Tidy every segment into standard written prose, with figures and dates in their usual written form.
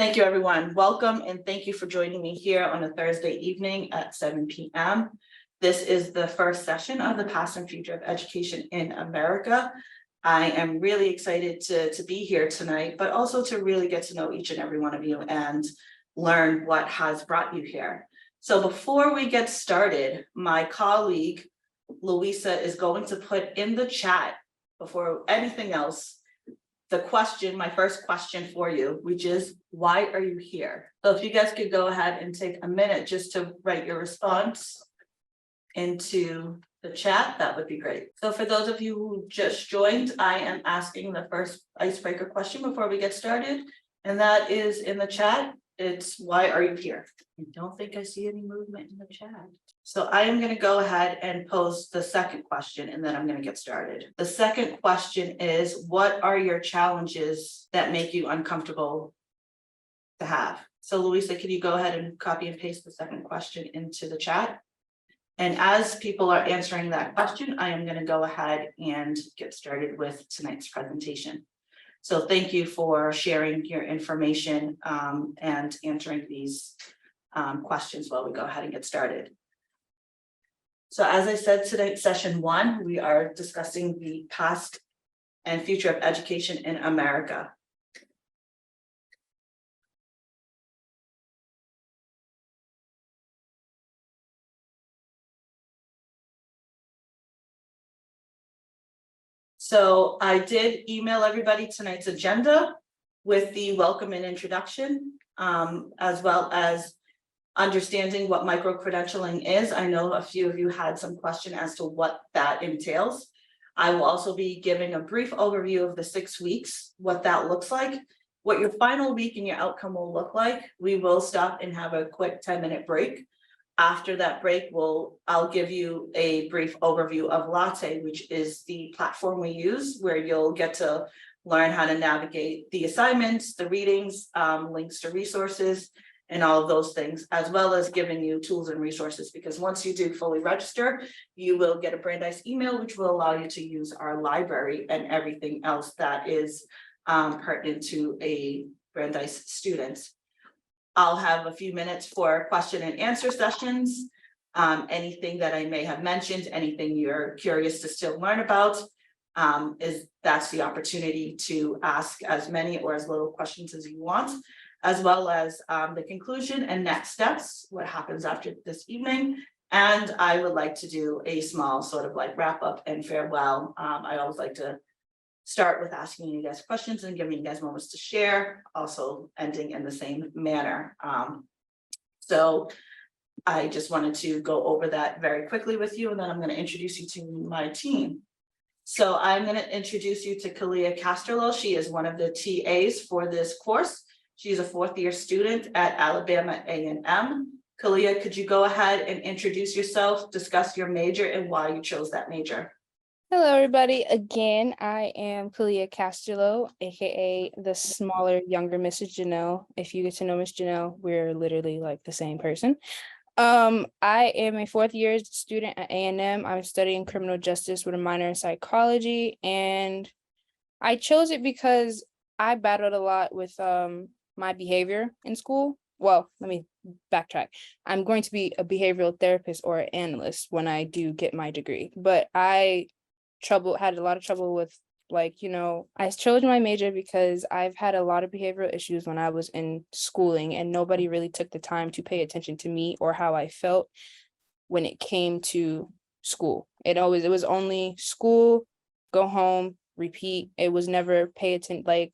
Thank you, everyone. Welcome and thank you for joining me here on a Thursday evening at 7 p.m. This is the first session of the Past and Future of Education in America. I am really excited to be here tonight, but also to really get to know each and every one of you and learn what has brought you here. So before we get started, my colleague, Louisa, is going to put in the chat before anything else, the question, my first question for you, which is, why are you here? So if you guys could go ahead and take a minute just to write your response into the chat, that would be great. So for those of you who just joined, I am asking the first icebreaker question before we get started. And that is in the chat. It's, why are you here? I don't think I see any movement in the chat. So I am going to go ahead and pose the second question, and then I'm going to get started. The second question is, what are your challenges that make you uncomfortable to have? So Louisa, can you go ahead and copy and paste the second question into the chat? And as people are answering that question, I am going to go ahead and get started with tonight's presentation. So thank you for sharing your information and answering these questions while we go ahead and get started. So as I said, tonight's session 1, we are discussing the past and future of education in America. So I did email everybody tonight's agenda with the welcome and introduction, as well as understanding what micro-credentialing is. I know a few of you had some question as to what that entails. I will also be giving a brief overview of the 6 weeks, what that looks like, what your final week and your outcome will look like. We will stop and have a quick 10-minute break. After that break, I'll give you a brief overview of Latte, which is the platform we use, where you'll get to learn how to navigate the assignments, the readings, links to resources, and all of those things, as well as giving you tools and resources, because once you do fully register, you will get a Brandeis email, which will allow you to use our library and everything else that is pertinent to a Brandeis student. I'll have a few minutes for question and answer sessions. Anything that I may have mentioned, anything you're curious to still learn about, that's the opportunity to ask as many or as little questions as you want, as well as the conclusion and next steps, what happens after this evening. And I would like to do a small sort of like wrap up and farewell. I always like to start with asking you guys questions and giving you guys moments to share, also ending in the same manner. So I just wanted to go over that very quickly with you, and then I'm going to introduce you to my team. So I'm going to introduce you to Kalia Casterlo. She is one of the TAs for this course. She's a 4th-year student at Alabama A&M. Kalia, could you go ahead and introduce yourself, discuss your major and why you chose that major? Hello, everybody. Again, I am Kalia Casterlo, aka the smaller, younger Mrs. Janelle. If you get to know Miss Janelle, we're literally like the same person. I am a 4th-year student at A&M. I'm studying criminal justice with a minor in psychology, and I chose it because I battled a lot with my behavior in school. Well, let me backtrack. I'm going to be a behavioral therapist or an analyst when I do get my degree, but I had a lot of trouble with, like, I chose my major because I've had a lot of behavioral issues when I was in schooling, and nobody really took the time to pay attention to me or how I felt when it came to school. It was only school, go home, repeat. It was never pay attention, like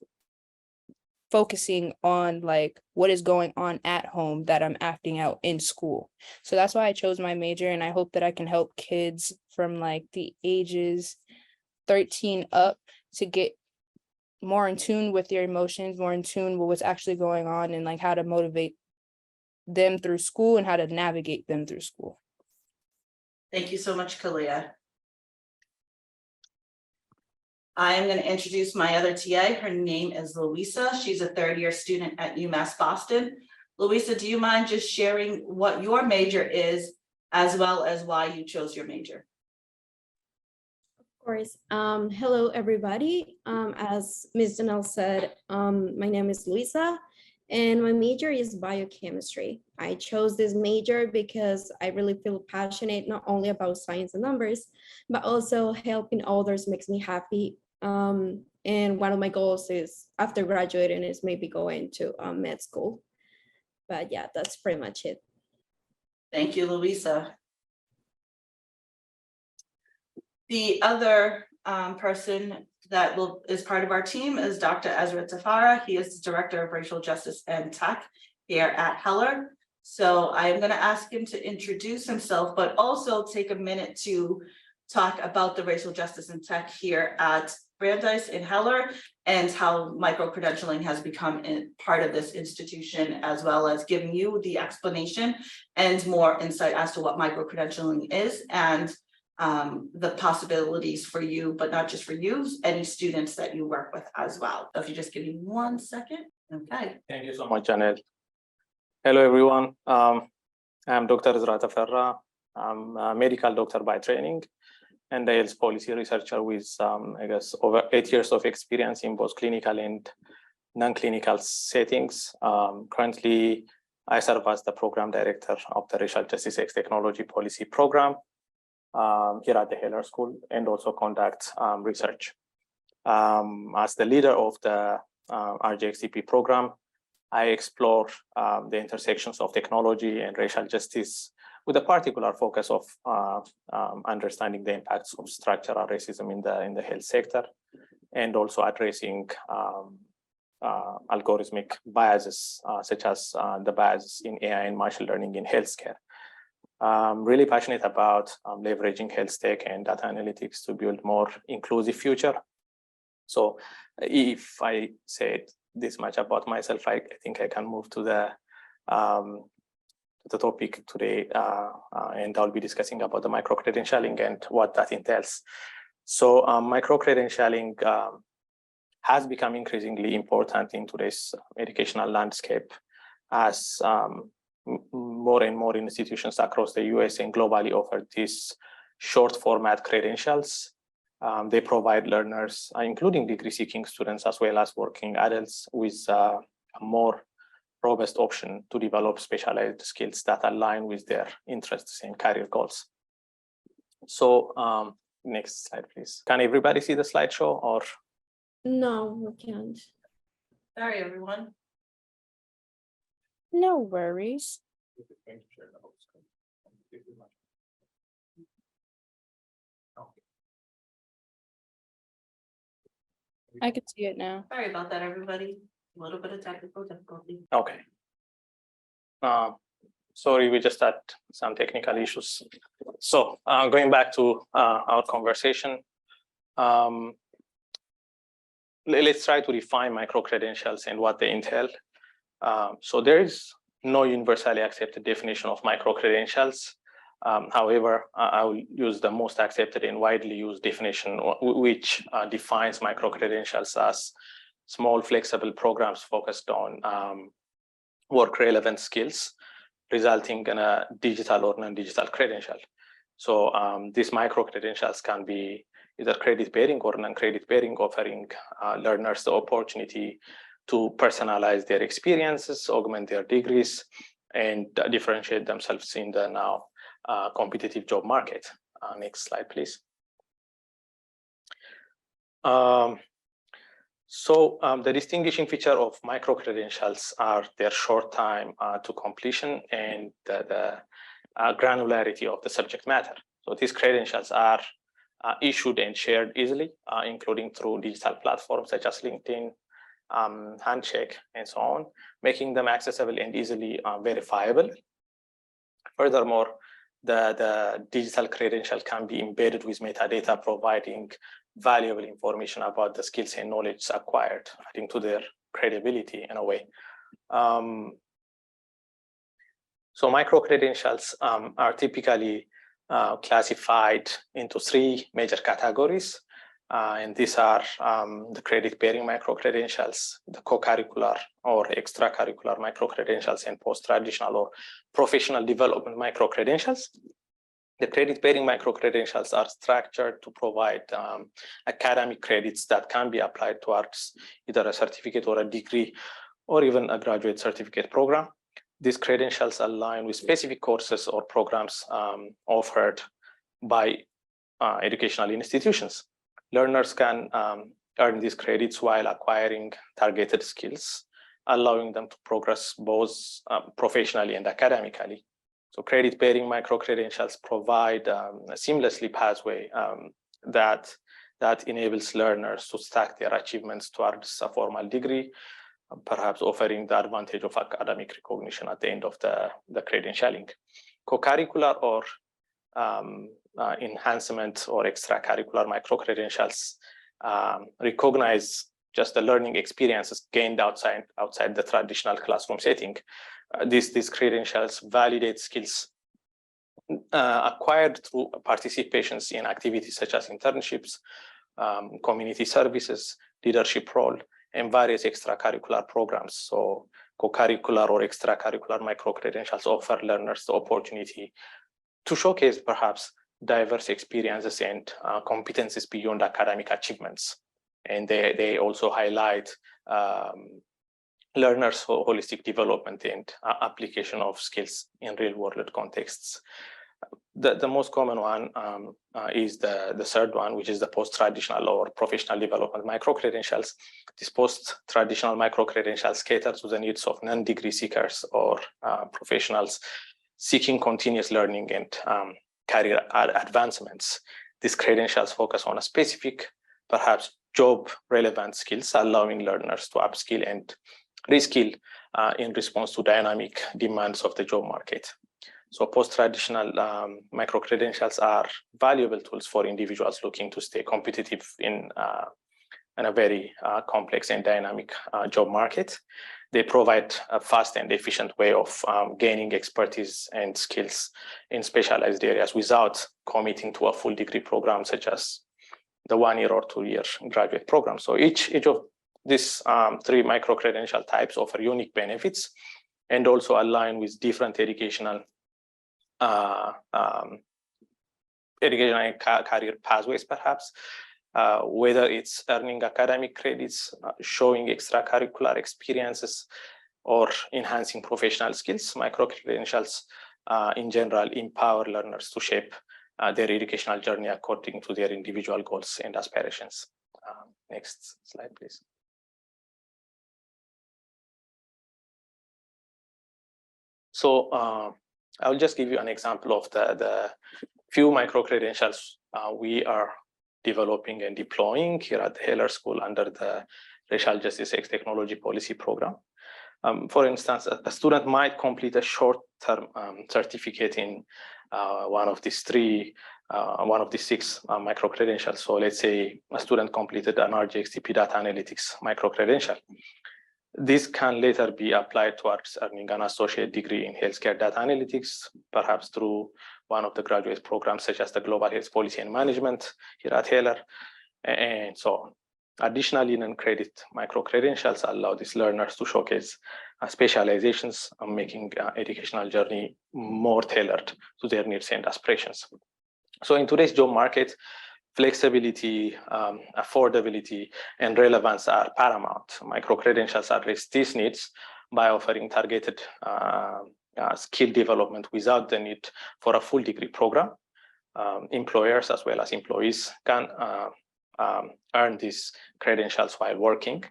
focusing on like what is going on at home that I'm acting out in school. So that's why I chose my major, and I hope that I can help kids from like the ages 13 up to get more in tune with their emotions, more in tune with what's actually going on, and like how to motivate them through school and how to navigate them through school. Thank you so much, Kalia. I am going to introduce my other TA. Her name is Louisa. She's a 3rd-year student at UMass Boston. Louisa, do you mind just sharing what your major is, as well as why you chose your major? Of course. Hello, everybody. As Ms. Janelle said, my name is Louisa, And my major is biochemistry. I chose this major because I really feel passionate not only about science and numbers, but also helping others makes me happy. And one of my goals is after graduating is maybe going to med school. But yeah, that's pretty much it. Thank you, Louisa. The other person that is part of our team is Dr. Ezra Tafara. He is the Director of Racial Justice and Tech here at Heller. So I am going to ask him to introduce himself, but also take a minute to talk about the racial justice and tech here at Brandeis in Heller and how micro-credentialing has become part of this institution, as well as giving you the explanation and more insight as to what micro-credentialing is and the possibilities for you, but not just for you, any students that you work with as well. So if you just give me 1 second. Okay. Thank you so much, Janelle. Hello, everyone. I'm Dr. Ezra Tafarra. I'm a medical doctor by training and a health policy researcher with, I guess, over 8 years of experience in both clinical and non-clinical settings. Currently, I serve as the program director of the Racial Justice X Technology Policy Program here at the Heller School, and also conduct research. As the leader of the RJXTP program, I explore the intersections of technology and racial justice with a particular focus of understanding the impacts of structural racism in the health sector, and also addressing algorithmic biases, such as the biases in AI and machine learning in healthcare. I'm really passionate about leveraging health tech and data analytics to build more inclusive future. So if I said this much about myself, I think I can move to the topic today, and I'll be discussing about the micro-credentialing and what that entails. So micro-credentialing has become increasingly important in today's educational landscape as more and more institutions across the US and globally offer these short format credentials. They provide learners, including degree-seeking students as well as working adults, with a more robust option to develop specialized skills that align with their interests and career goals. So next slide, please. Can everybody see the slideshow or? No, we can't. Sorry, everyone. No worries. I can see it now. Sorry about that, everybody. A little bit of technical difficulty. Okay. Sorry, we just had some technical issues. So going back to our conversation, let's try to define micro-credentials and what they entail. So there is no universally accepted definition of micro-credentials. However, I will use the most accepted and widely used definition, which defines micro-credentials as small flexible programs focused on work-relevant skills, resulting in a digital or non-digital credential. So these micro-credentials can be either credit-bearing or non-credit-bearing, offering learners the opportunity to personalize their experiences, augment their degrees, and differentiate themselves in the now competitive job market. Next slide, please. The distinguishing feature of micro-credentials are their short time to completion and the granularity of the subject matter. So these credentials are issued and shared easily, including through digital platforms such as LinkedIn, Handshake, and so on, making them accessible and easily verifiable. Furthermore, the digital credential can be embedded with metadata, providing valuable information about the skills and knowledge acquired, adding to their credibility in a way. So micro-credentials are typically classified into 3 major categories. And these are the credit-bearing micro-credentials, the co-curricular or extracurricular micro-credentials, and post-traditional or professional development micro-credentials. The credit-bearing micro-credentials are structured to provide academic credits that can be applied towards either a certificate or a degree or even a graduate certificate program. These credentials align with specific courses or programs offered by educational institutions. Learners can earn these credits while acquiring targeted skills, allowing them to progress both professionally and academically. So credit-bearing micro-credentials provide a seamlessly pathway that enables learners to stack their achievements towards a formal degree, perhaps offering the advantage of academic recognition at the end of the credentialing. Co-curricular or enhancement or extracurricular micro-credentials recognize just the learning experiences gained outside the traditional classroom setting. These credentials validate skills acquired through participations in activities such as internships, community services, leadership role, and various extracurricular programs. So co-curricular or extracurricular micro-credentials offer learners the opportunity to showcase perhaps diverse experiences and competencies beyond academic achievements. And they also highlight learners' holistic development and application of skills in real-world contexts. The most common one is the third one, which is the post-traditional or professional development micro-credentials. These post-traditional micro-credentials cater to the needs of non-degree seekers or professionals seeking continuous learning and career advancements. These credentials focus on a specific, perhaps job-relevant skills, allowing learners to upskill and reskill in response to dynamic demands of the job market. So post-traditional micro-credentials are valuable tools for individuals looking to stay competitive in a very complex and dynamic job market. They provide a fast and efficient way of gaining expertise and skills in specialized areas without committing to a full degree program, such as the 1 year or 2 year graduate program. So each of these 3 micro-credential types offer unique benefits and also align with different educational and career pathways, perhaps, whether it's earning academic credits, showing extracurricular experiences, or enhancing professional skills. Micro-credentials in general empower learners to shape their educational journey according to their individual goals and aspirations. Next slide, please. So I'll just give you an example of the few micro-credentials we are developing and deploying here at the Heller School under the Racial Justice X Technology Policy Program. For instance, a student might complete a short-term certificate in one of these 6 micro-credentials. So let's say a student completed an RGXTP data analytics micro-credential. This can later be applied towards earning an associate degree in healthcare data analytics, perhaps through one of the graduate programs such as the Global Health Policy and Management here at Heller, and so on. Additionally, non-credit micro-credentials allow these learners to showcase specializations, making educational journey more tailored to their needs and aspirations. So in today's job market, flexibility, affordability, and relevance are paramount. Micro-credentials address these needs by offering targeted skill development without the need for a full degree program. Employers as well as employees can earn these credentials while working,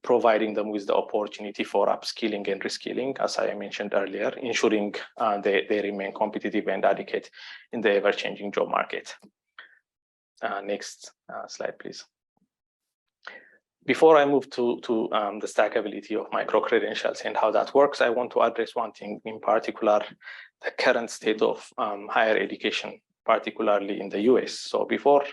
providing them with the opportunity for upskilling and reskilling, as I mentioned earlier, ensuring they remain competitive and adequate in the ever-changing job market. Next slide, please. Before I move to the stackability of micro-credentials and how that works, I want to address one thing in particular, the current state of higher education, particularly in the US. So before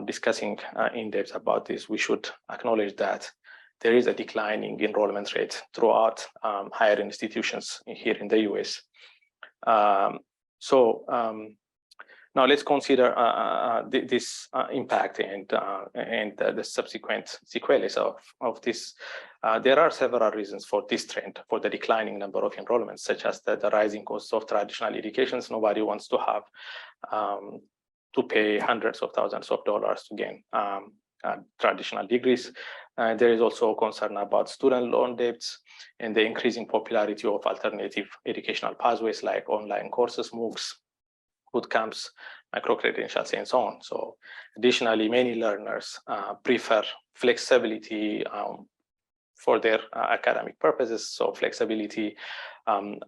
discussing in depth about this, we should acknowledge that there is a declining enrollment rate throughout higher institutions here in the US. Now let's consider this impact and the subsequent sequelae of this. There are several reasons for this trend, for the declining number of enrollments, such as the rising costs of traditional educations. Nobody wants to have to pay hundreds of thousands of dollars to gain traditional degrees. There is also concern about student loan debts and the increasing popularity of alternative educational pathways like online courses, MOOCs, boot camps, micro-credentials, and so on. So additionally, many learners prefer flexibility for their academic purposes. So flexibility,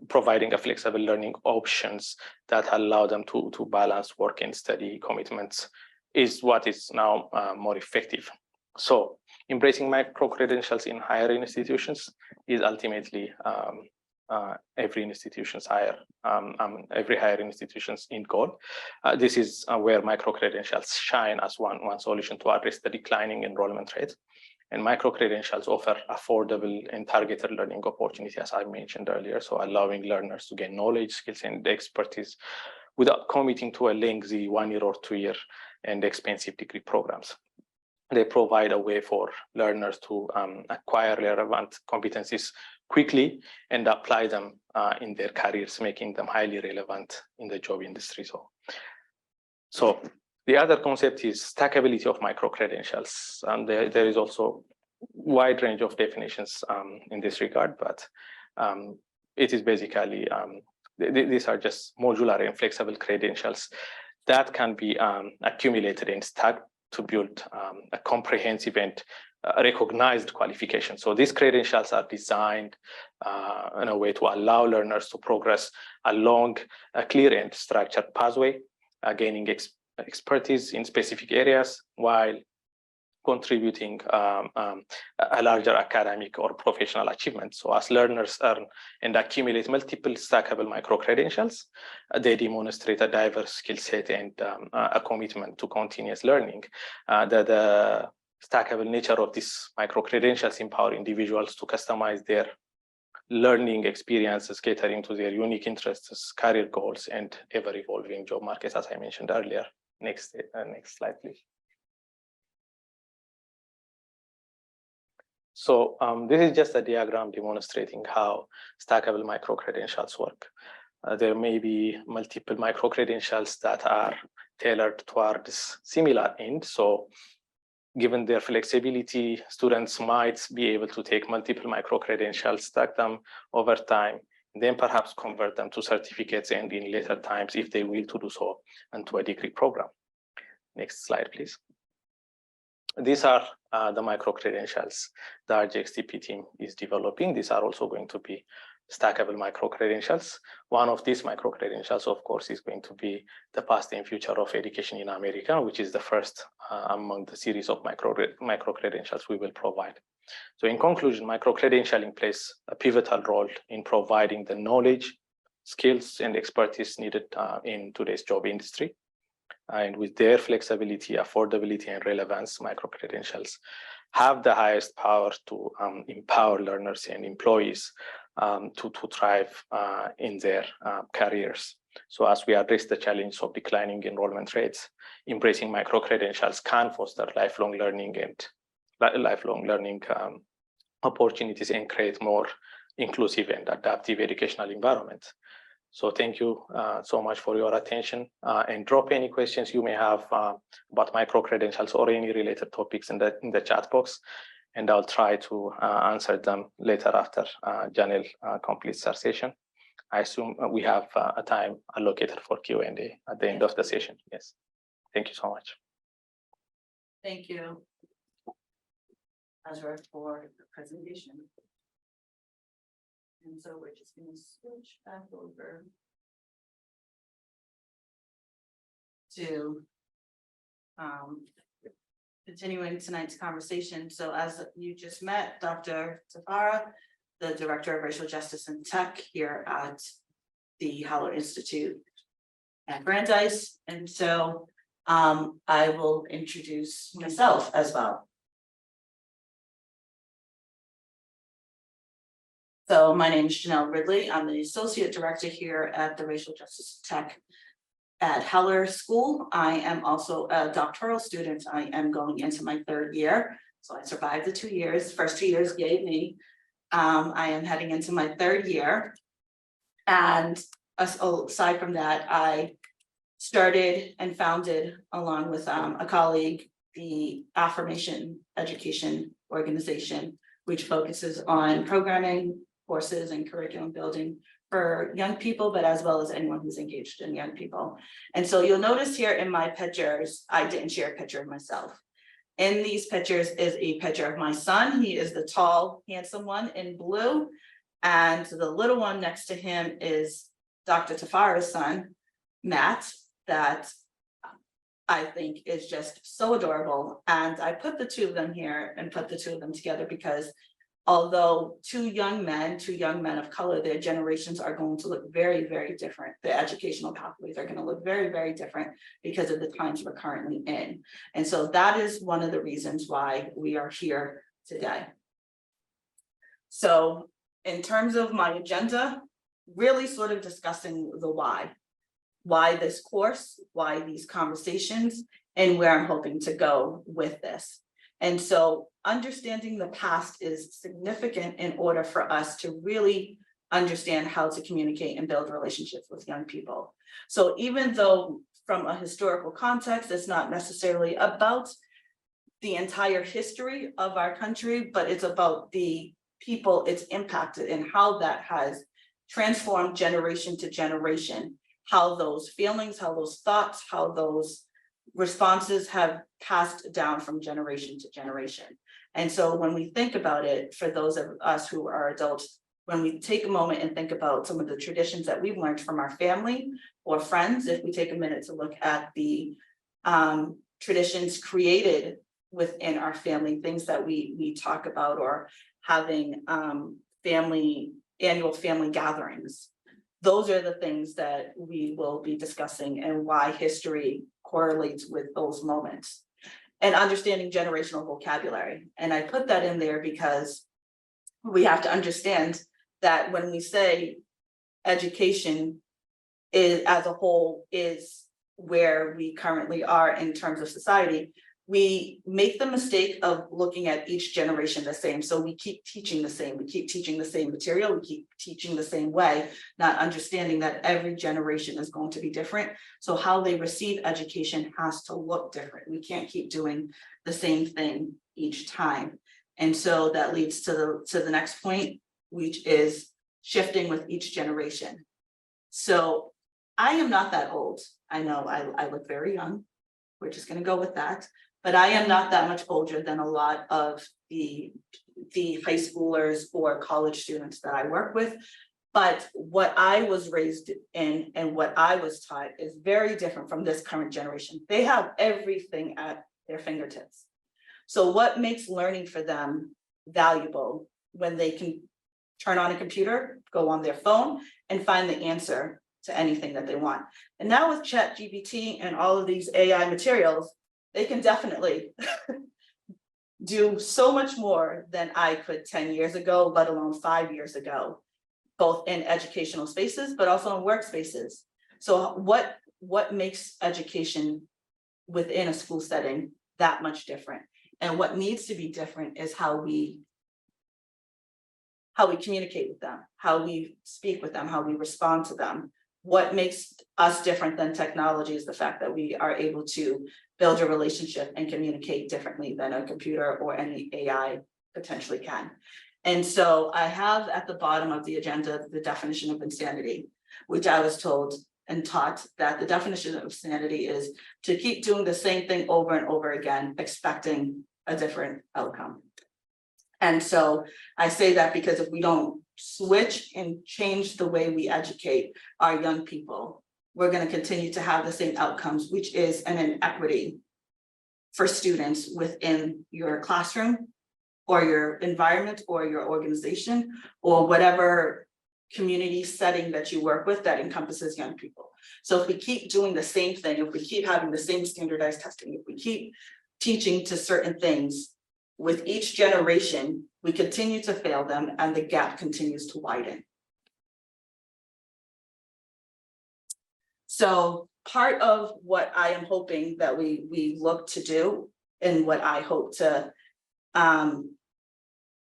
providing a flexible learning options that allow them to balance work and study commitments is what is now more effective. So embracing micro-credentials in higher institutions is ultimately every higher institution's end goal. This is where micro-credentials shine as one solution to address the declining enrollment rate. And micro-credentials offer affordable and targeted learning opportunities, as I mentioned earlier, so allowing learners to gain knowledge, skills, and expertise without committing to a lengthy 1 year or 2 year and expensive degree programs. They provide a way for learners to acquire relevant competencies quickly and apply them in their careers, making them highly relevant in the job industry. So the other concept is stackability of micro-credentials. And there is also a wide range of definitions in this regard, but it is basically, these are just modular and flexible credentials that can be accumulated and stacked to build a comprehensive and recognized qualification. So these credentials are designed in a way to allow learners to progress along a clear and structured pathway, gaining expertise in specific areas while contributing a larger academic or professional achievement. So as learners earn and accumulate multiple stackable micro-credentials, they demonstrate a diverse skill set and a commitment to continuous learning. The stackable nature of these micro-credentials empower individuals to customize their learning experiences, catering to their unique interests, career goals, and ever-evolving job markets, as I mentioned earlier. Next slide, please. So this is just a diagram demonstrating how stackable micro-credentials work. There may be multiple micro-credentials that are tailored towards similar ends. So given their flexibility, students might be able to take multiple micro-credentials, stack them over time, and then perhaps convert them to certificates and in later times, if they will, to do so into a degree program. Next slide, please. These are the micro-credentials the RGXTP team is developing. These are also going to be stackable micro-credentials. One of these micro-credentials, of course, is going to be the past and future of education in America, which is the first among the series of micro-credentials we will provide. So in conclusion, micro-credentialing plays a pivotal role in providing the knowledge, skills, and expertise needed in today's job industry. And with their flexibility, affordability, and relevance, micro-credentials have the highest power to empower learners and employees to thrive in their careers. So as we address the challenge of declining enrollment rates, embracing micro-credentials can foster lifelong learning opportunities and create more inclusive and adaptive educational environment. So thank you so much for your attention, and drop any questions you may have about micro-credentials or any related topics in the chat box, and I'll try to answer them later after Janelle completes her session. I assume we have a time allocated for Q&A at the end of the session. Yes, thank you so much. Thank you, Azra, for the presentation. And so we're just going to switch back over to continuing tonight's conversation. So as you just met, Dr. Tafara, the Director of Racial Justice and Tech here at the Haller Institute at Brandeis. And so I will introduce myself as well. So my name is Janelle Ridley. I'm the Associate Director here at the Racial Justice Tech at Heller School. I am also a doctoral student. I am going into my 3rd year. So I survived the 2 years. First 2 years gave me. I am heading into my 3rd year. And aside from that, I started and founded, along with a colleague, the Affirmation Education organization, which focuses on programming, courses, and curriculum building for young people, but as well as anyone who's engaged in young people. And so you'll notice here in my pictures, I didn't share a picture of myself. In these pictures is a picture of my son. He is the tall, handsome one in blue. And the little one next to him is Dr. Tafara's son, Matt, that I think is just so adorable. And I put the two of them here and put the two of them together because although two young men of color, their generations are going to look very, very different. Their educational pathways are going to look very, very different because of the times we're currently in. And so that is one of the reasons why we are here today. So in terms of my agenda, really sort of discussing the why this course, why these conversations, and where I'm hoping to go with this. And so understanding the past is significant in order for us to really understand how to communicate and build relationships with young people. So even though from a historical context, it's not necessarily about the entire history of our country, but it's about the people it's impacted and how that has transformed generation to generation, how those feelings, how those thoughts, how those responses have passed down from generation to generation. And so when we think about it, for those of us who are adults, when we take a moment and think about some of the traditions that we've learned from our family or friends, if we take a minute to look at the traditions created within our family, things that we talk about, or having annual family gatherings, those are the things that we will be discussing and why history correlates with those moments, and understanding generational vocabulary. And I put that in there because we have to understand that when we say education is as a whole is where we currently are in terms of society, we make the mistake of looking at each generation the same. So we keep teaching the same, we keep teaching the same material, we keep teaching the same way, not understanding that every generation is going to be different. So how they receive education has to look different. We can't keep doing the same thing each time. And so that leads to the next point, which is shifting with each generation. So I am not that old. I know I look very young. We're just going to go with that. But I am not that much older than a lot of the high schoolers or college students that I work with. But what I was raised in and what I was taught is very different from this current generation. They have everything at their fingertips. So what makes learning for them valuable when they can turn on a computer, go on their phone, and find the answer to anything that they want? And now with ChatGPT and all of these AI materials, they can definitely do so much more than I could 10 years ago, let alone 5 years ago, both in educational spaces, but also in workspaces. So what makes education within a school setting that much different? And what needs to be different is how we communicate with them, how we speak with them, how we respond to them. What makes us different than technology is the fact that we are able to build a relationship and communicate differently than a computer or any AI potentially can. And so I have at the bottom of the agenda the definition of insanity, which I was told and taught that the definition of insanity is to keep doing the same thing over and over again, expecting a different outcome. And so I say that because if we don't switch and change the way we educate our young people, we're going to continue to have the same outcomes, which is an inequity for students within your classroom or your environment or your organization or whatever community setting that you work with that encompasses young people. So if we keep doing the same thing, if we keep having the same standardized testing, if we keep teaching to certain things, with each generation, we continue to fail them and the gap continues to widen. So part of what I am hoping that we look to do and what I hope to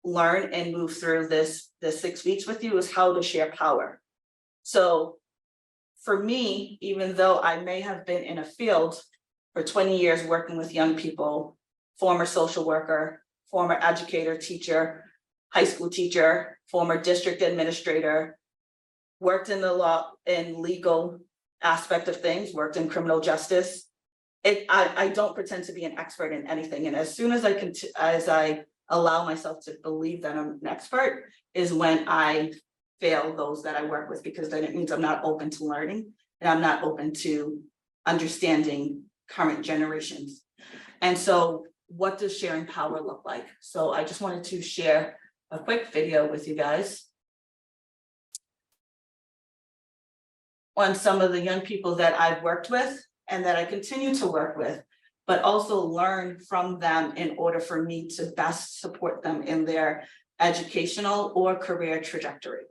learn and move through this 6 weeks with you is how to share power. So for me, even though I may have been in a field for 20 years working with young people, former social worker, former educator, teacher, high school teacher, former district administrator, worked in the law and legal aspect of things, worked in criminal justice. I don't pretend to be an expert in anything. And as soon as I allow myself to believe that I'm an expert is when I fail those that I work with, because then it means I'm not open to learning and I'm not open to understanding current generations. And so what does sharing power look like? So I just wanted to share a quick video with you guys on some of the young people that I've worked with and that I continue to work with, but also learn from them in order for me to best support them in their educational or career trajectory.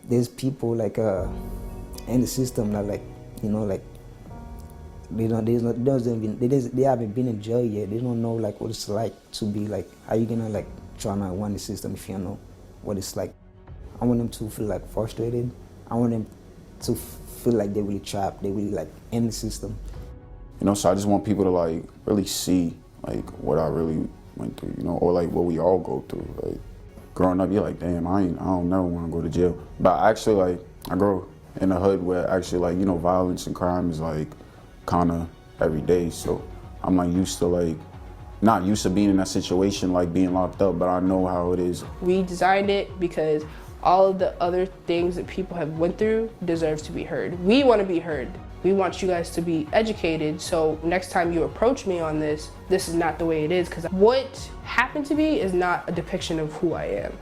There's people like in the system that like, you know, like they haven't been in jail yet. They don't know like what it's like to be like, how you gonna like try to run the system if you don't know what it's like. I want them to feel like frustrated. I want them to feel like they're really trapped, they really like in the system. You know, so I just want people to like really see like what I really went through, you know, or like what we all go through. Like growing up, you're like, damn, I don't never want to go to jail. But actually, like, I grew in a hood where actually, like, you know, violence and crime is like kind of every day. So I'm like used to like, not used to being in that situation, like being locked up, but I know how it is. We designed it because all of the other things that people have went through deserves to be heard. We want to be heard. We want you guys to be educated, so next time you approach me on this, this is not the way it is, because what happened to me is not a depiction of who I am.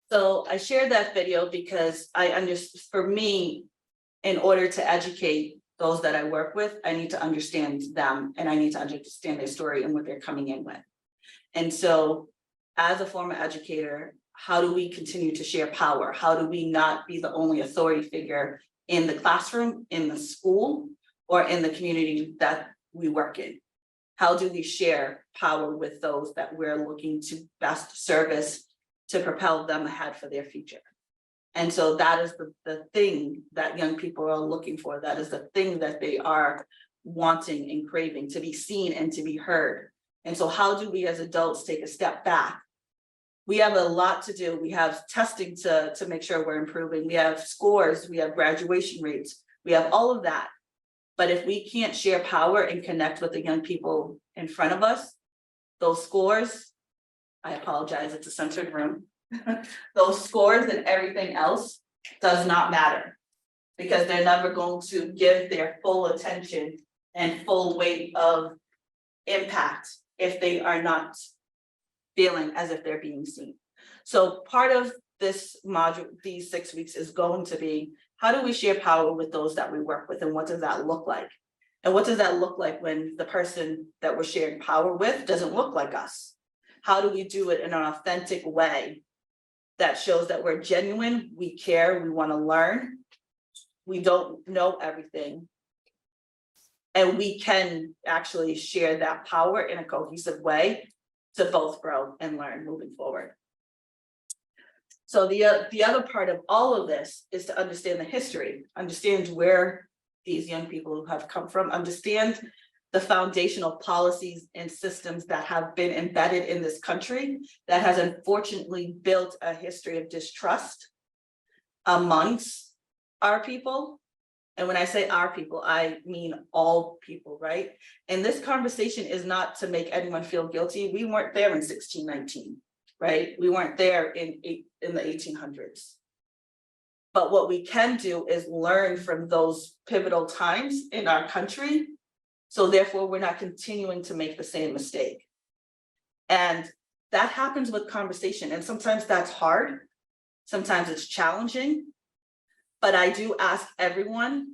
So I shared that video because I understand, for me, in order to educate those that I work with, I need to understand them and I need to understand their story and what they're coming in with. And so as a former educator, how do we continue to share power? How do we not be the only authority figure in the classroom, in the school, or in the community that we work in? How do we share power with those that we're looking to best service to propel them ahead for their future? And so that is the thing that young people are looking for. That is the thing that they are wanting and craving, to be seen and to be heard. And so how do we as adults take a step back? We have a lot to do. We have testing to make sure we're improving. We have scores, we have graduation rates, we have all of that. But if we can't share power and connect with the young people in front of us, those scores, I apologize, it's a censored room. Those scores and everything else does not matter, because they're never going to give their full attention and full weight of impact if they are not feeling as if they're being seen. So part of this module, these 6 weeks, is going to be, how do we share power with those that we work with, and what does that look like? And what does that look like when the person that we're sharing power with doesn't look like us? How do we do it in an authentic way that shows that we're genuine, we care, we want to learn, we don't know everything, and we can actually share that power in a cohesive way to both grow and learn moving forward. So the other part of all of this is to understand the history, understand where these young people have come from, understand the foundational policies and systems that have been embedded in this country that has unfortunately built a history of distrust amongst our people. And when I say our people, I mean all people, right? And this conversation is not to make anyone feel guilty. We weren't there in 1619, right? We weren't there in the 1800s. But what we can do is learn from those pivotal times in our country, so therefore we're not continuing to make the same mistake. And that happens with conversation. And sometimes that's hard. Sometimes it's challenging. But I do ask everyone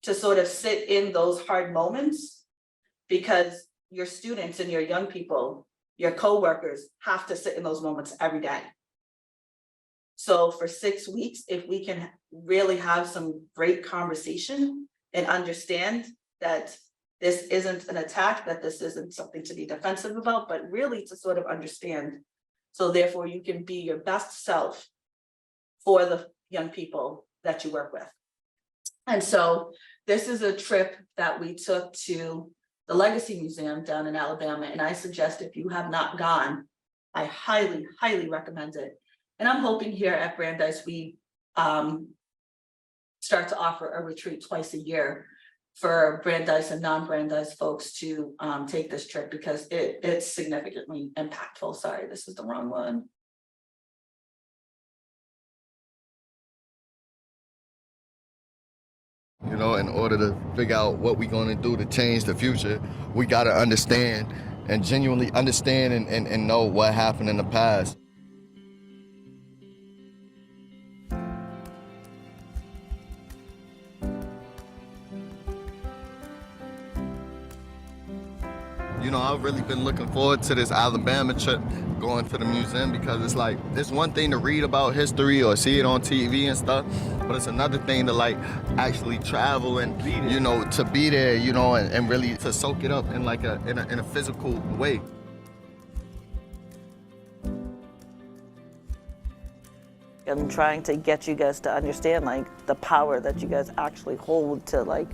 to sort of sit in those hard moments, because your students and your young people, your coworkers, have to sit in those moments every day. So for 6 weeks, if we can really have some great conversation and understand that this isn't an attack, that this isn't something to be defensive about, but really to sort of understand. So therefore you can be your best self for the young people that you work with. And so this is a trip that we took to the Legacy Museum down in Alabama. And I suggest if you have not gone, I highly, highly recommend it. And I'm hoping here at Brandeis, we start to offer a retreat twice a year for Brandeis and non-Brandeis folks to take this trip, because it's significantly impactful. Sorry, this is the wrong one. You know, in order to figure out what we're going to do to change the future, we got to understand and genuinely understand and know what happened in the past. You know, I've really been looking forward to this Alabama trip, going to the museum, because it's like, it's one thing to read about history or see it on TV and stuff, but it's another thing to like actually travel and, you know, to be there, you know, and really to soak it up in like in a physical way. I'm trying to get you guys to understand like the power that you guys actually hold to like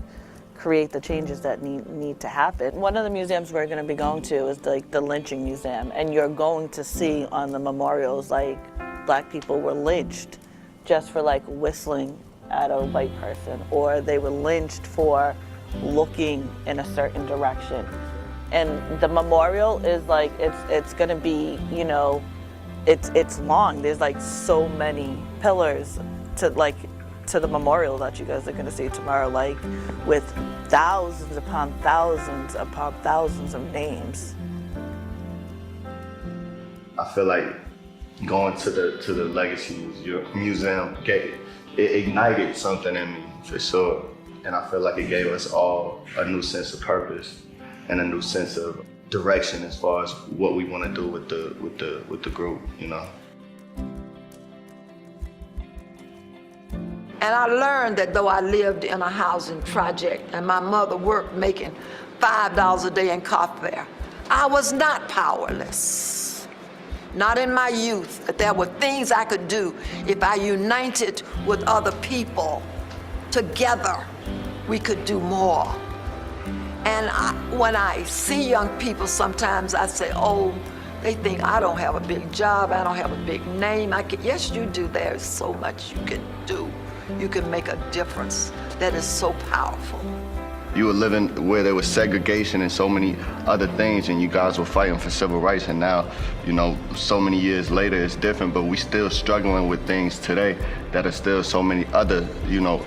create the changes that need to happen. One of the museums we're going to be going to is like the lynching museum, and you're going to see on the memorials like Black people were lynched just for like whistling at a white person, or they were lynched for looking in a certain direction. And the memorial is like, it's going to be, you know, it's long. There's like so many pillars to the memorial that you guys are going to see tomorrow, like with thousands upon thousands of names. I feel like going to the Legacy Museum, it ignited something in me for sure, and I feel like it gave us all a new sense of purpose and a new sense of direction as far as what we want to do with the group, you know. And I learned that though I lived in a housing project and my mother worked making $5 a day in car fare, I was not powerless. Not in my youth, but there were things I could do if I united with other people. Together, we could do more. And when I see young people, sometimes I say, oh, they think I don't have a big job, I don't have a big name. Yes, you do. There's so much you can do. You can make a difference that is so powerful. You were living where there was segregation and so many other things, and you guys were fighting for civil rights, and now, you know, so many years later it's different, but we still struggling with things today that are still so many other, you know,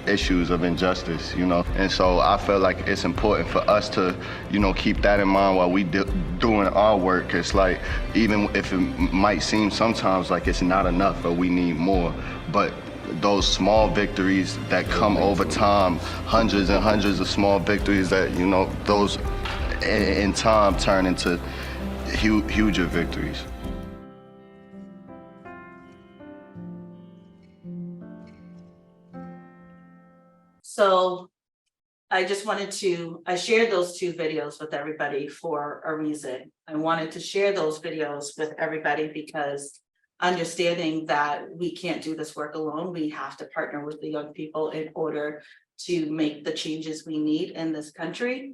issues of injustice, you know. And so I feel like it's important for us to, you know, keep that in mind while we doing our work. It's like, even if it might seem sometimes like it's not enough or we need more, but those small victories that come over time, hundreds and hundreds of small victories that, you know, those in time turn into huger victories. So I just wanted to, I shared those two videos with everybody for a reason. I wanted to share those videos with everybody because understanding that we can't do this work alone, we have to partner with the young people in order to make the changes we need in this country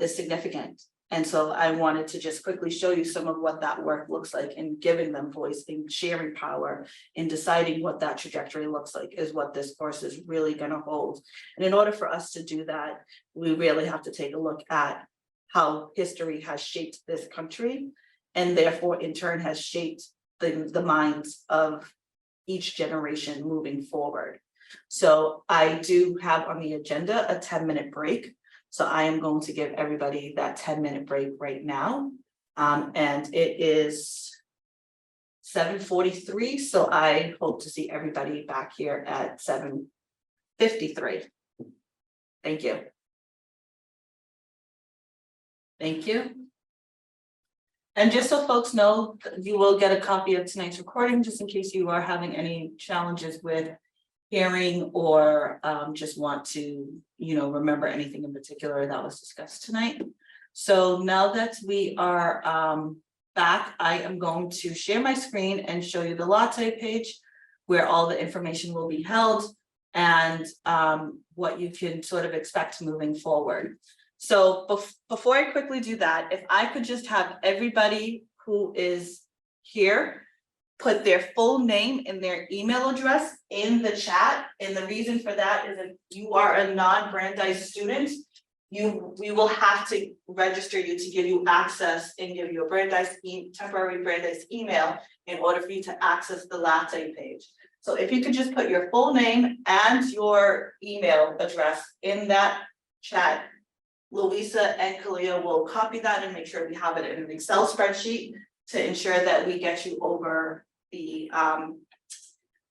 is significant. And so I wanted to just quickly show you some of what that work looks like, and giving them voice and sharing power in deciding what that trajectory looks like is what this course is really going to hold. And in order for us to do that, we really have to take a look at how history has shaped this country, and therefore in turn has shaped the minds of each generation moving forward. So I do have on the agenda a 10-minute break. So I am going to give everybody that 10-minute break right now. And it is 7:43. So I hope to see everybody back here at 7:53. Thank you. Thank you. And just so folks know, you will get a copy of tonight's recording, just in case you are having any challenges with hearing or just want to, remember anything in particular that was discussed tonight. So now that we are back, I am going to share my screen and show you the latte page where all the information will be held and what you can sort of expect moving forward. So before I quickly do that, if I could just have everybody who is here put their full name and their email address in the chat. And the reason for that is if you are a non-Brandeis student, we will have to register you to give you access and give you a temporary Brandeis email in order for you to access the latte page. So if you could just put your full name and your email address in that chat, Louisa and Kalia will copy that and make sure we have it in an Excel spreadsheet to ensure that we get you over the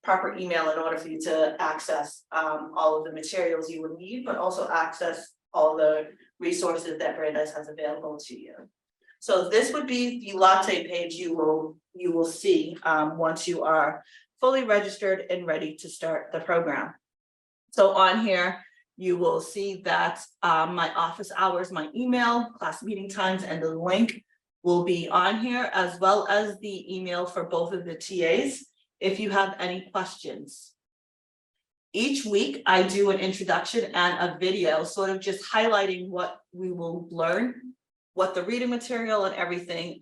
proper email in order for you to access all of the materials you would need, but also access all the resources that Brandeis has available to you. So this would be the latte page you will see once you are fully registered and ready to start the program. So on here, you will see that my office hours, my email, class meeting times, and the link will be on here, as well as the email for both of the TAs if you have any questions. Each week I do an introduction and a video sort of just highlighting what we will learn, what the reading material and everything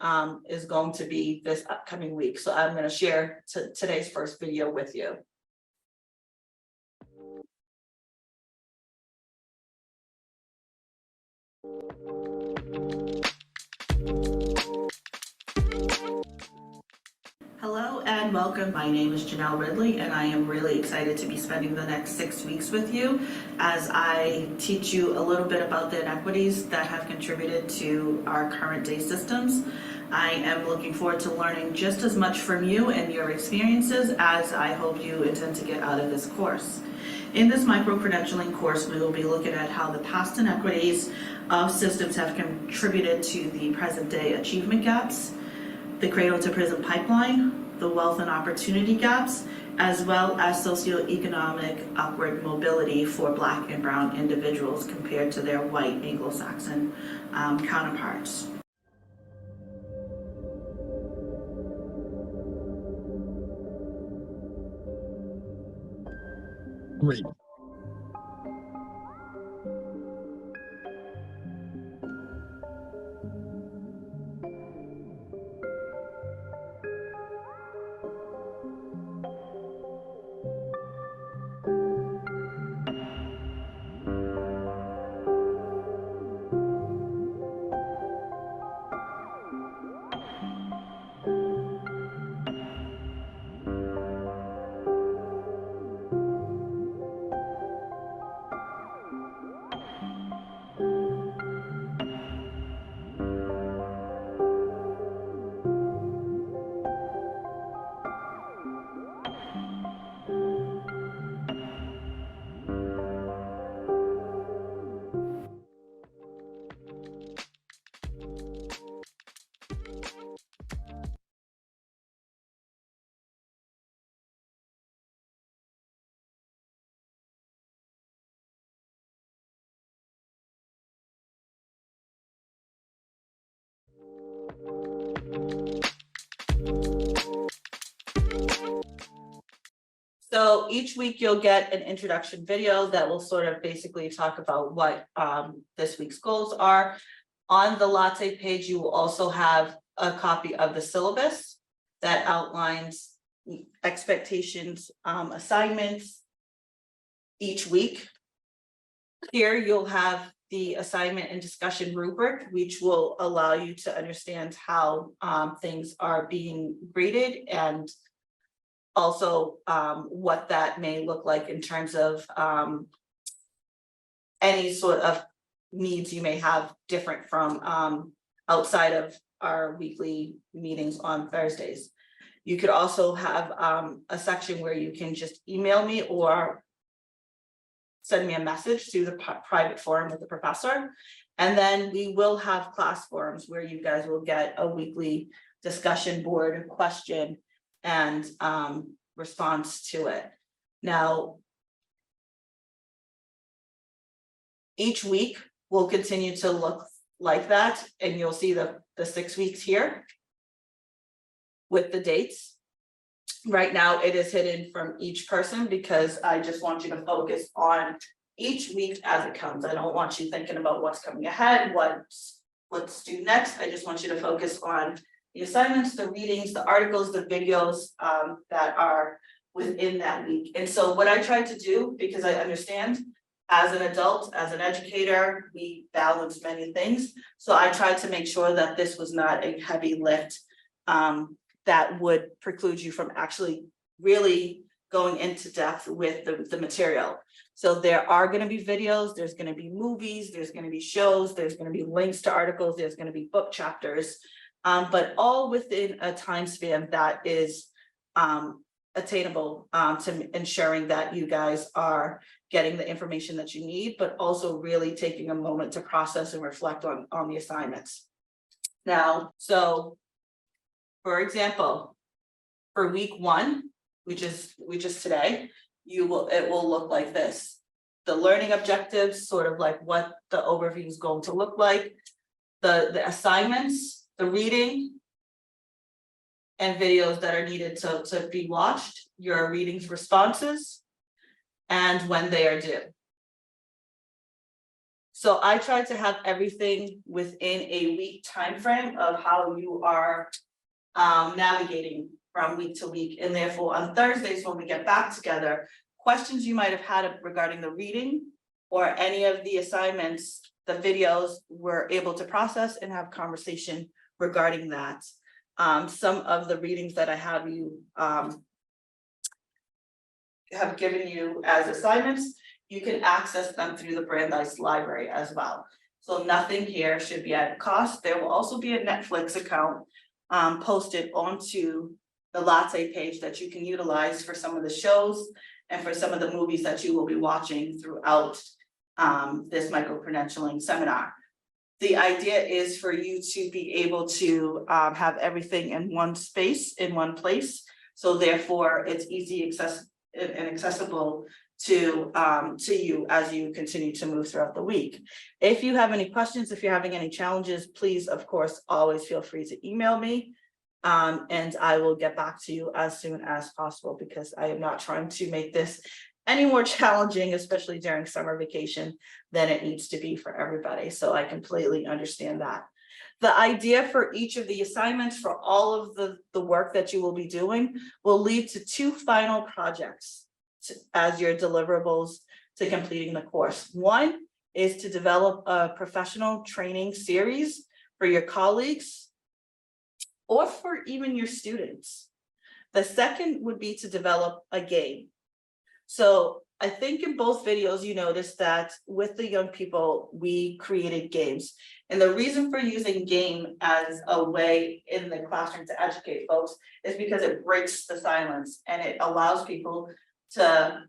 is going to be this upcoming week. So I'm going to share today's first video with you. Hello and welcome. My name is Janelle Ridley and I am really excited to be spending the next 6 weeks with you as I teach you a little bit about the inequities that have contributed to our current day systems. I am looking forward to learning just as much from you and your experiences as I hope you intend to get out of this course. In this micro-credentialing course, we will be looking at how the past inequities of systems have contributed to the present day achievement gaps, the cradle to prison pipeline, the wealth and opportunity gaps, as well as socioeconomic upward mobility for Black and Brown individuals compared to their white Anglo-Saxon counterparts. Great. So each week you'll get an introduction video that will sort of basically talk about what this week's goals are. On the latte page, you will also have a copy of the syllabus that outlines expectations, assignments each week. Here you'll have the assignment and discussion rubric, which will allow you to understand how things are being graded and also what that may look like in terms of any sort of needs you may have different from outside of our weekly meetings on Thursdays. You could also have a section where you can just email me or send me a message through the private forum with the professor. And then we will have class forums where you guys will get a weekly discussion board question and response to it. Now, Each week will continue to look like that, and you'll see the 6 weeks here with the dates. Right now, it is hidden from each person because I just want you to focus on each week as it comes. I don't want you thinking about what's coming ahead, what's due next. I just want you to focus on the assignments, the readings, the articles, the videos that are within that week. And so what I tried to do, because I understand as an adult, as an educator, we balance many things. So I tried to make sure that this was not a heavy lift that would preclude you from actually really going into depth with the material. So there are going to be videos, there's going to be movies, there's going to be shows, there's going to be links to articles, there's going to be book chapters, but all within a time span that is attainable to ensuring that you guys are getting the information that you need, but also really taking a moment to process and reflect on the assignments. Now, so for example, for week 1, which is today, it will look like this. The learning objectives, sort of like what the overview is going to look like, the assignments, the reading, and videos that are needed to be watched, your readings responses, and when they are due. So I tried to have everything within a week time frame of how you are navigating from week to week, and therefore on Thursdays when we get back together, questions you might have had regarding the reading or any of the assignments, the videos, we're able to process and have conversation regarding that. Some of the readings that I have you have given you as assignments, you can access them through the Brandeis library as well. So nothing here should be at cost. There will also be a Netflix account posted onto the Latte page that you can utilize for some of the shows and for some of the movies that you will be watching throughout this micro-credentialing seminar. The idea is for you to be able to have everything in one space, in one place. So therefore it's easy and accessible to you as you continue to move throughout the week. If you have any questions, if you're having any challenges, please, of course, always feel free to email me. And I will get back to you as soon as possible, because I am not trying to make this any more challenging, especially during summer vacation, than it needs to be for everybody. So I completely understand that. The idea for each of the assignments, for all of the work that you will be doing, will lead to 2 final projects as your deliverables to completing the course. One is to develop a professional training series for your colleagues or for even your students. The second would be to develop a game. So I think in both videos, you noticed that with the young people, we created games. And the reason for using game as a way in the classroom to educate folks is because it breaks the silence and it allows people to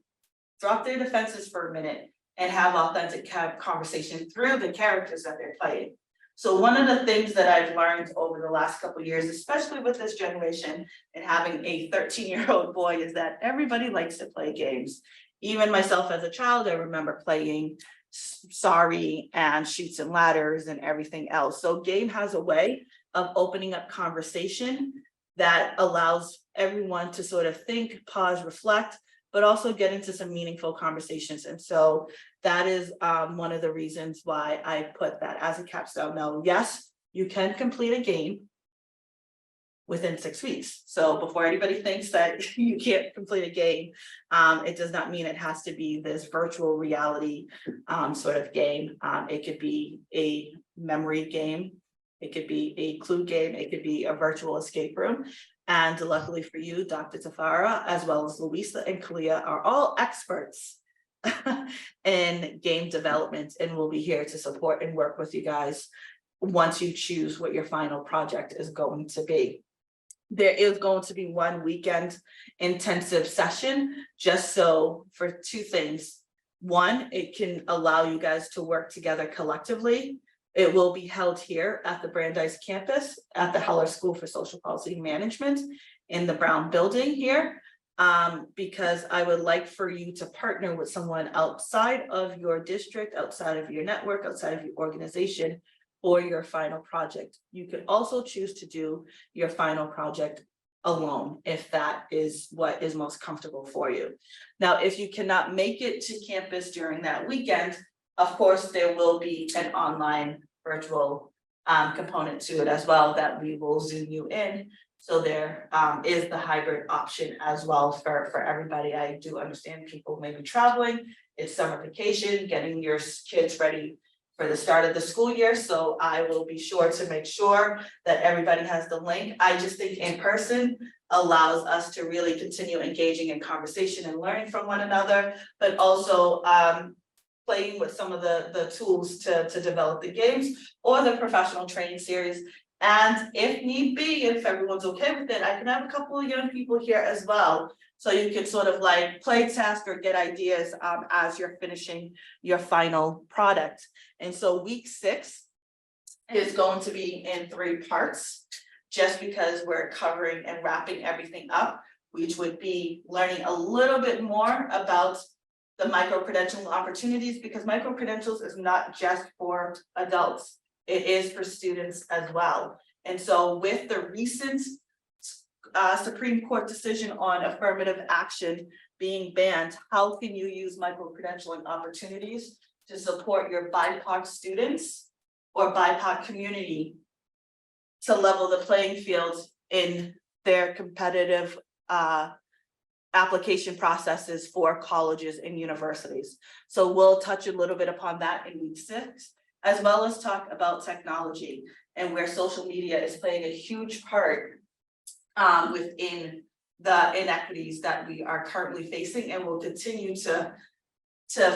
drop their defenses for a minute and have authentic conversation through the characters that they're playing. So one of the things that I've learned over the last couple of years, especially with this generation and having a 13-year-old boy, is that everybody likes to play games. Even myself as a child, I remember playing Sorry and Chutes and Ladders and everything else. So game has a way of opening up conversation that allows everyone to sort of think, pause, reflect, but also get into some meaningful conversations. And so that is one of the reasons why I put that as a capstone. Now, yes, you can complete a game within 6 weeks. So before anybody thinks that you can't complete a game, it does not mean it has to be this virtual reality sort of game. It could be a memory game. It could be a clue game. It could be a virtual escape room. And luckily for you, Dr. Tafara, as well as Louisa and Kalia, are all experts in game development and will be here to support and work with you guys once you choose what your final project is going to be. There is going to be one weekend intensive session, just so for 2 things. One, it can allow you guys to work together collectively. It will be held here at the Brandeis campus at the Heller School for Social Policy Management in the Brown building here. because I would like for you to partner with someone outside of your district, outside of your network, outside of your organization for your final project. You could also choose to do your final project alone, if that is what is most comfortable for you. Now, if you cannot make it to campus during that weekend, of course, there will be an online virtual component to it as well that we will Zoom you in. So there is the hybrid option as well for everybody. I do understand people may be traveling, it's summer vacation, getting your kids ready for the start of the school year. So I will be sure to make sure that everybody has the link. I just think in person allows us to really continue engaging in conversation and learning from one another, but also playing with some of the tools to develop the games or the professional training series. And if need be, if everyone's okay with it, I can have a couple of young people here as well. So you can sort of like play test or get ideas as you're finishing your final product. And so week 6 is going to be in 3 parts, just because we're covering and wrapping everything up, which would be learning a little bit more about the micro-credential opportunities, because micro-credentials is not just for adults. It is for students as well. And so with the recent Supreme Court decision on affirmative action being banned, how can you use micro-credentialing opportunities to support your BIPOC students or BIPOC community to level the playing field in their competitive application processes for colleges and universities? So we'll touch a little bit upon that in week 6. As well as talk about technology and where social media is playing a huge part within the inequities that we are currently facing and will continue to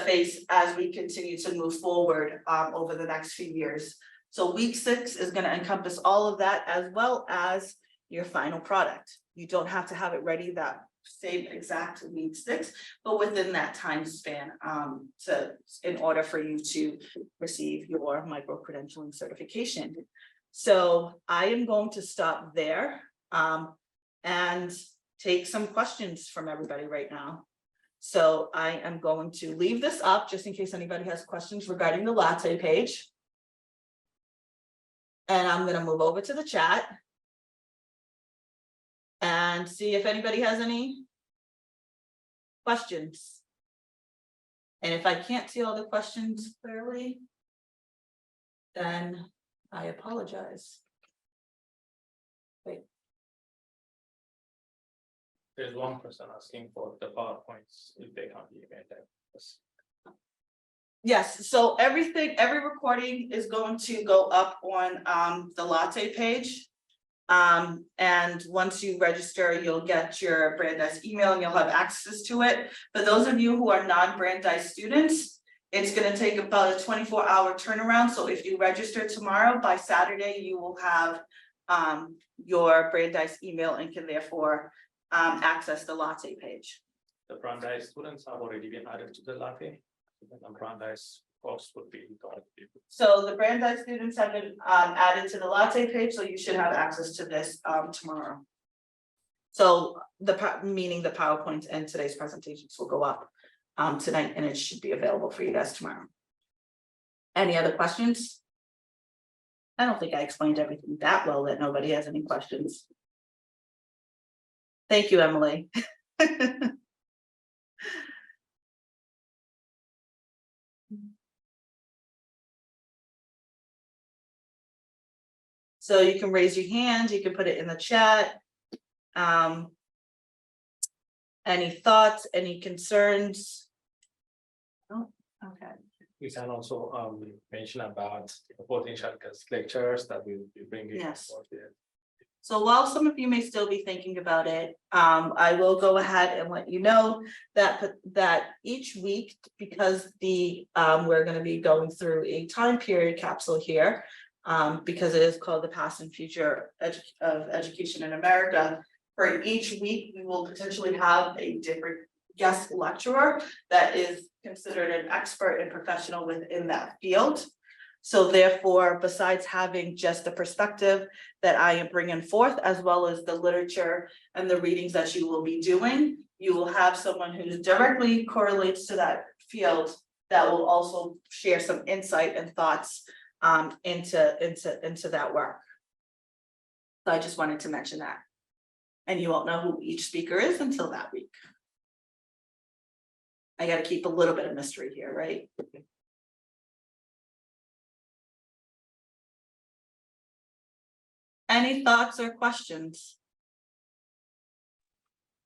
face as we continue to move forward over the next few years. So week 6 is going to encompass all of that, as well as your final product. You don't have to have it ready that same exact week 6, but within that time span in order for you to receive your micro-credentialing certification. So I am going to stop there and take some questions from everybody right now. So I am going to leave this up just in case anybody has questions regarding the latte page. And I'm going to move over to the chat and see if anybody has any questions. And if I can't see all the questions clearly, then I apologize. Wait. There's one person asking for the PowerPoints if they can't be made. Yes, so every recording is going to go up on the latte page. And once you register, you'll get your Brandeis email and you'll have access to it. For those of you who are non-Brandeis students, it's going to take about a 24-hour turnaround. So if you register tomorrow, by Saturday, you will have your Brandeis email and can therefore access the latte page. The Brandeis students have already been added to the latte. The Brandeis folks would be going. So the Brandeis students have been added to the latte page, so you should have access to this tomorrow. So meaning the PowerPoint and today's presentations will go up tonight, and it should be available for you guys tomorrow. Any other questions? I don't think I explained everything that well that nobody has any questions. Thank you, Emily. So you can raise your hand, you can put it in the chat. Any thoughts, any concerns? Oh, okay. We can also mention about the potential guest lectures that we will be bringing. Yes. forward there. So while some of you may still be thinking about it, I will go ahead and let you know that each week, because we're going to be going through a time period capsule here, because it is called the Past and Future of Education in America. For each week, we will potentially have a different guest lecturer that is considered an expert and professional within that field. So therefore, besides having just the perspective that I am bringing forth, as well as the literature and the readings that you will be doing, you will have someone who directly correlates to that field that will also share some insight and thoughts into that work. So I just wanted to mention that. And you won't know who each speaker is until that week. I gotta keep a little bit of mystery here, right? Any thoughts or questions?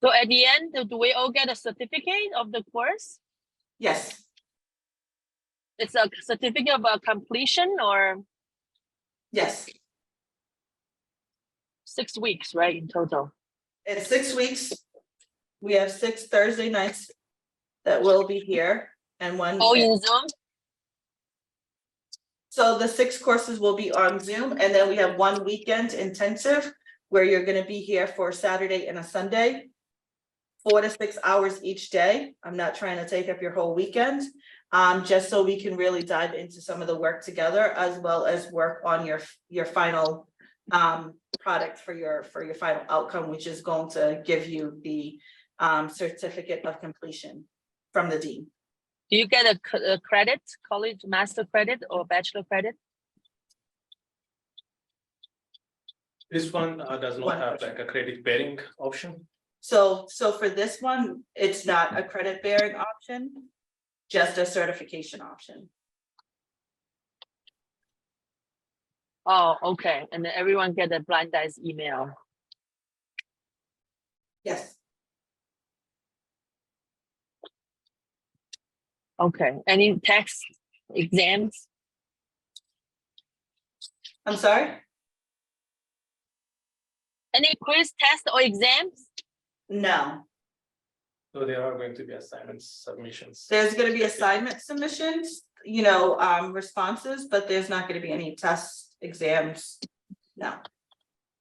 So at the end, do we all get a certificate of the course? Yes, It's a certificate of completion or yes. 6 weeks, right, in total? It's 6 weeks. We have 6 Thursday nights that will be here and one. All in Zoom? So the 6 courses will be on Zoom, and then we have 1 weekend intensive where you're gonna be here for Saturday and a Sunday. 4 to 6 hours each day. I'm not trying to take up your whole weekend. Just so we can really dive into some of the work together, as well as work on your final product for your final outcome, which is going to give you the certificate of completion from the dean. Do you get a credit, college master credit or bachelor credit? This one does One not have like a credit bearing option. So for this one, it's not a credit bearing option, just a certification option. Oh, okay. And then everyone get a Brandeis email. Yes. Okay. Any text exams? I'm sorry? Any quiz, test, or exams? No. So there are going to be assignments, submissions. There's gonna be assignment submissions, responses, but there's not gonna be any tests, exams. No.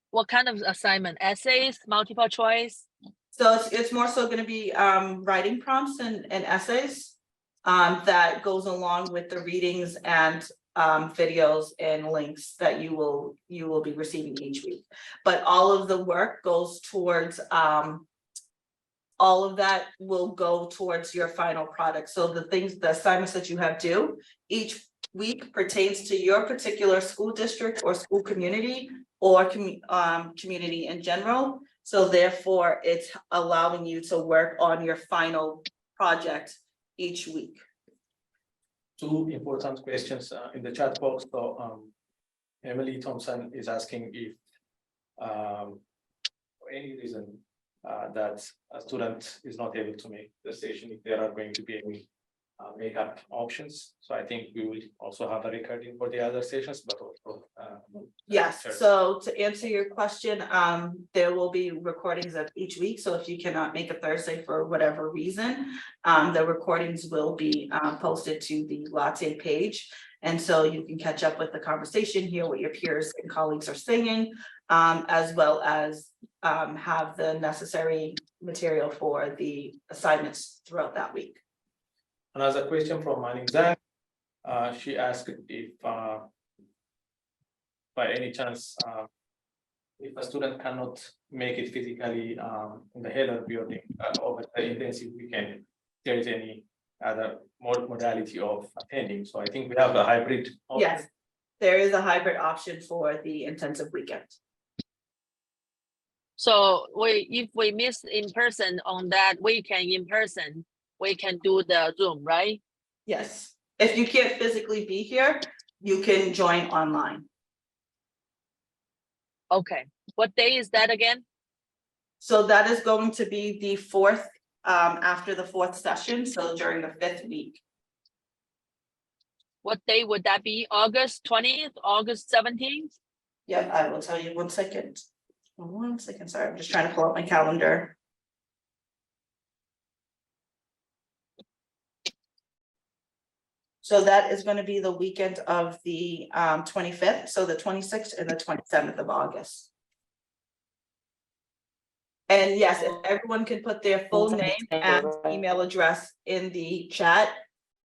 What kind of assignment? Essays, multiple choice? So it's more so gonna be writing prompts and essays. That goes along with the readings and videos and links that you will be receiving each week. But all of the work goes towards all of that will go towards your final product. So the assignments that you have due each week pertains to your particular school district or school community or community in general. So therefore, it's allowing you to work on your final project each week. 2 important questions in the chat box. So Emily Thompson is asking if for any reason that a student is not able to make the session, if there are going to be any makeup options. So I think we will also have a recording for the other sessions, but also Yes, sure. so to answer your question, there will be recordings of each week. So if you cannot make a Thursday for whatever reason, the recordings will be posted to the Latte page. And so you can catch up with the conversation, hear what your peers and colleagues are saying, as well as have the necessary material for the assignments throughout that week. Another question from Manning Zhang. She asked if by any chance, if a student cannot make it physically in the Heller building over the intensive weekend, there is any other modality of attending. So I think we have a hybrid option. Yes, there is a hybrid option for the intensive weekend. So if we miss in person on that weekend in person, we can do the Zoom, right? Yes, if you can't physically be here, you can join online. Okay. What day is that again? So that is going to be the 4th, after the 4th session, so during the 5th week. What day would that be? August 20th, August 17th? Yep, I will tell you 1 second. 1 second, sorry, I'm just trying to pull up my calendar. So that is going to be the weekend of the 25th, so the 26th and the 27th of August. And yes, if everyone can put their full name and email address in the chat,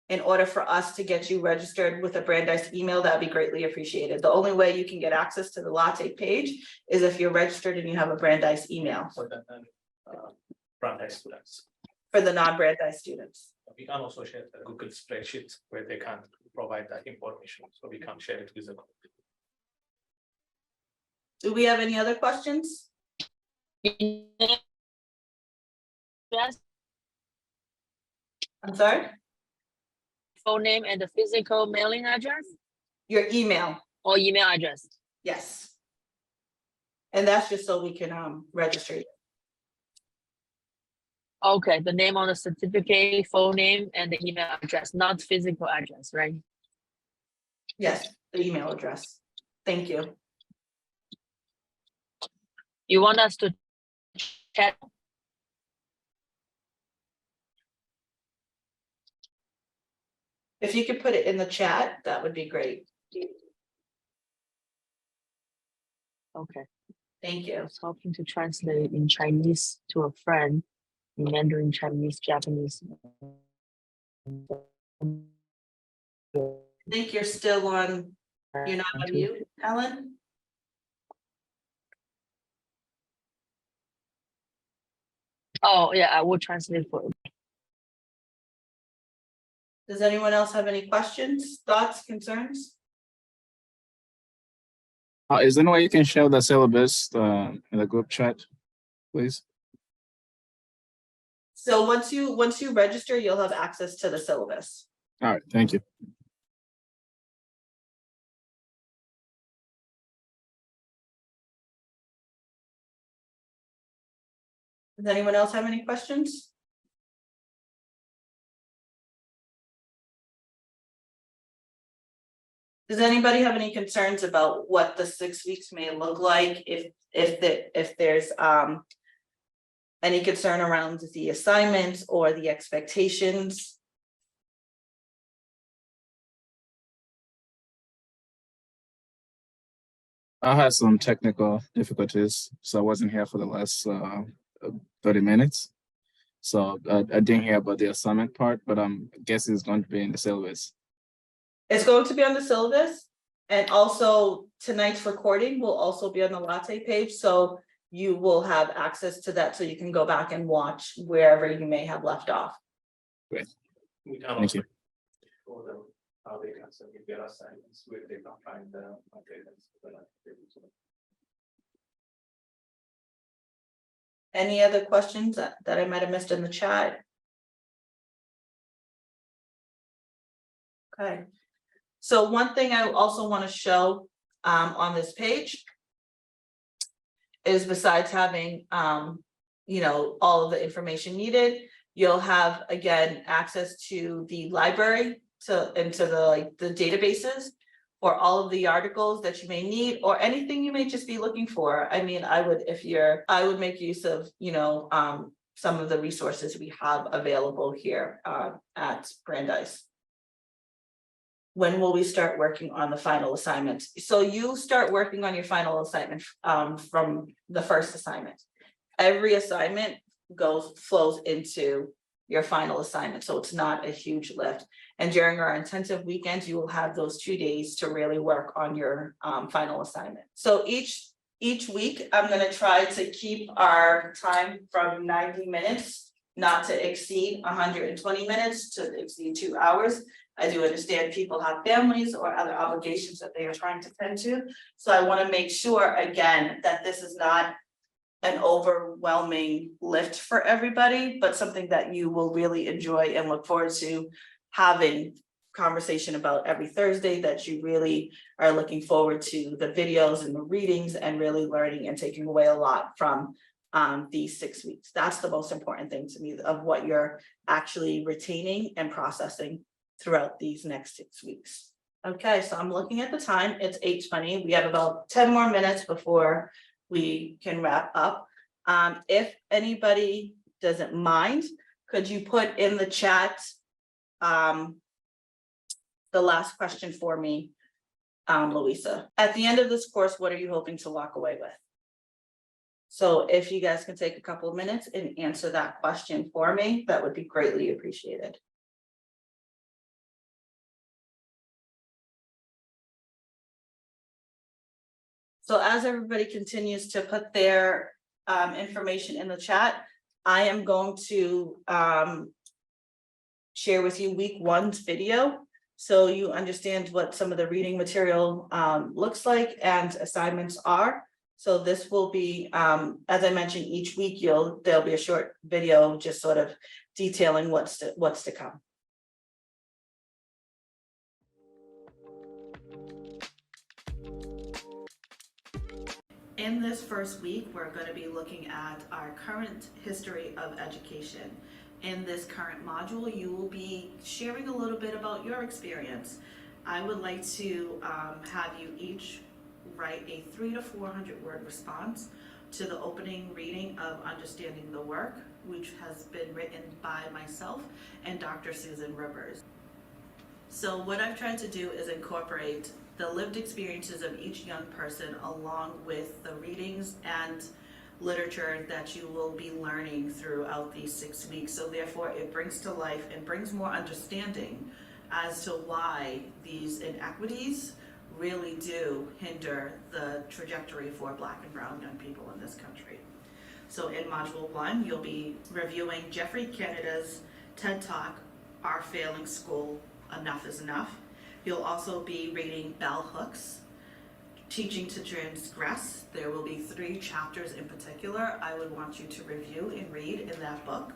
in order for us to get you registered with a Brandeis email, that'd be greatly appreciated. The only way you can get access to the latte page is if you're registered and you have a Brandeis email For the Brandeis students. for the non-Brandeis students. We can also share the Google spreadsheet where they can provide that information, so we can share it with the group. Do we have any other questions? Just I'm sorry, phone name and the physical mailing address your email, or email address. yes. And that's just so we can register you. Okay, the name on the certificate, phone name, and the email address, not physical address, right? Yes, the email address. Thank you. You want us to chat? If you could put it in the chat, that would be great. Okay, Thank I you. was hoping to translate in Chinese to a friend, in Mandarin, Chinese, Japanese. I think you're still on, you're not on mute, Ellen? Oh, yeah, I will translate for. Does anyone else have any questions, thoughts, concerns? Is there any way you can share the syllabus in the group chat, please? So once you register, you'll have access to the syllabus. All right, thank you. Does anyone else have any questions? Does anybody have any concerns about what the 6 weeks may look like if there's any concern around the assignments or the expectations? I had some technical difficulties, so I wasn't here for the last 30 minutes. So I didn't hear about the assignment part, but I'm guessing it's going to be in the syllabus. It's going to be on the syllabus, and also tonight's recording will also be on the latte page, so you will have access to that, so you can go back and watch wherever you may have left off. Great. We can Thank also you. show them how they can submit their assignments where they can find the materials. Any other questions that I might have missed in the chat? Okay. So one thing I also want to show on this page is, besides having you know, all of the information needed, you'll have again access to the library into the databases for all of the articles that you may need, or anything you may just be looking for. I mean, I would make use of, you know, some of the resources we have available here at Brandeis. When will we start working on the final assignment? So you start working on your final assignment from the first assignment. Every assignment flows into your final assignment, so it's not a huge lift. And during our intensive weekends, you will have those 2 days to really work on your final assignment. So each week, I'm gonna try to keep our time from 90 minutes, not to exceed 120 minutes, to exceed 2 hours. I do understand people have families or other obligations that they are trying to tend to. So I want to make sure, again, that this is not an overwhelming lift for everybody, but something that you will really enjoy and look forward to having conversation about every Thursday, that you really are looking forward to the videos and the readings and really learning and taking away a lot from these 6 weeks. That's the most important thing to me, of what you're actually retaining and processing throughout these next 6 weeks. Okay, so I'm looking at the time, it's 8:20. We have about 10 more minutes before we can wrap up. If anybody doesn't mind, could you put in the chat the last question for me, Louisa? At the end of this course, what are you hoping to walk away with? So if you guys can take a couple of minutes and answer that question for me, that would be greatly appreciated. So as everybody continues to put their information in the chat, I am going to share with you week 1's video, so you understand what some of the reading material looks like and assignments are. So this will be, as I mentioned, each week there'll be a short video just sort of detailing what's to come. In this first week, we're going to be looking at our current history of education. In this current module, you will be sharing a little bit about your experience. I would like to have you each write a 300 to 400 word response to the opening reading of Understanding the Work, which has been written by myself and Dr. Susan Rivers. So what I've tried to do is incorporate the lived experiences of each young person along with the readings and literature that you will be learning throughout these 6 weeks. So therefore it brings to life and brings more understanding as to why these inequities really do hinder the trajectory for Black and brown young people in this country. So in module 1, you'll be reviewing Jeffrey Canada's TED Talk, Our Failing School, Enough is Enough. You'll also be reading Bell Hooks, Teaching to Transgress. There will be 3 chapters in particular I would want you to review and read in that book.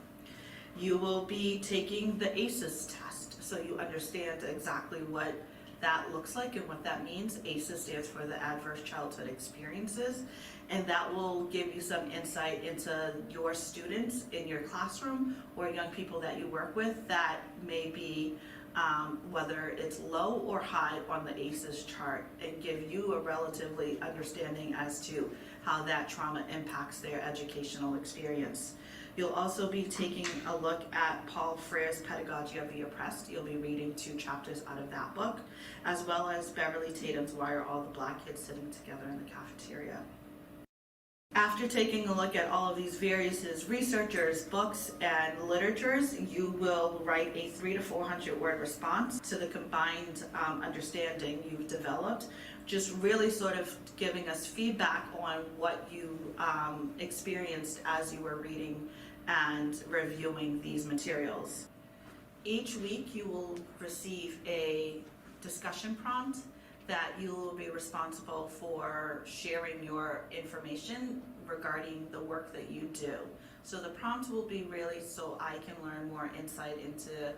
You will be taking the ACEs test, so you understand exactly what that looks like and what that means. ACEs stands for the Adverse Childhood Experiences, and that will give you some insight into your students in your classroom or young people that you work with that may be whether it's low or high on the ACEs chart, and give you a relatively understanding as to how that trauma impacts their educational experience. You'll also be taking a look at Paul Frere's Pedagogy of the Oppressed. You'll be reading 2 chapters out of that book, as well as Beverly Tatum's Why Are All the Black Kids Sitting Together in the Cafeteria? After taking a look at all of these various researchers, books, and literatures, you will write a 300 to 400 word response to the combined understanding you've developed, just really sort of giving us feedback on what you experienced as you were reading and reviewing these materials. Each week you will receive a discussion prompt that you will be responsible for sharing your information regarding the work that you do. So the prompt will be really so I can learn more insight into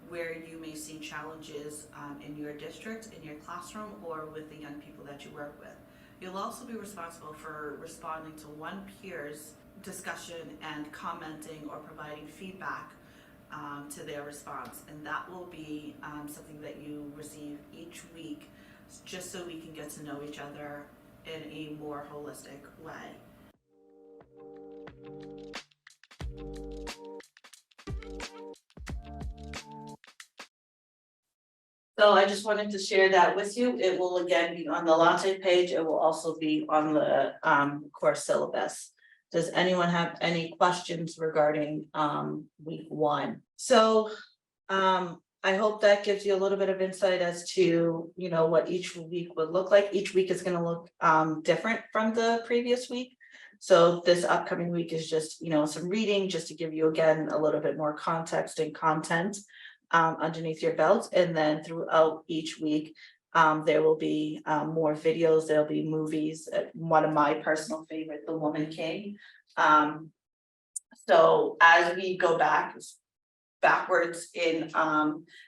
where you may see challenges in your district, in your classroom, or with the young people that you work with. You'll also be responsible for responding to one peer's discussion and commenting or providing feedback to their response. And that will be something that you receive each week, just so we can get to know each other in a more holistic way. So I just wanted to share that with you. It will again be on the latte page. It will also be on the course syllabus. Does anyone have any questions regarding week 1? So I hope that gives you a little bit of insight as to, you know, what each week would look like. Each week is going to look different from the previous week. So this upcoming week is just, you know, some reading, just to give you again a little bit more context and content underneath your belt. And then throughout each week, there will be more videos, there'll be movies. One of my personal favorite, The Woman King. So as we go backwards in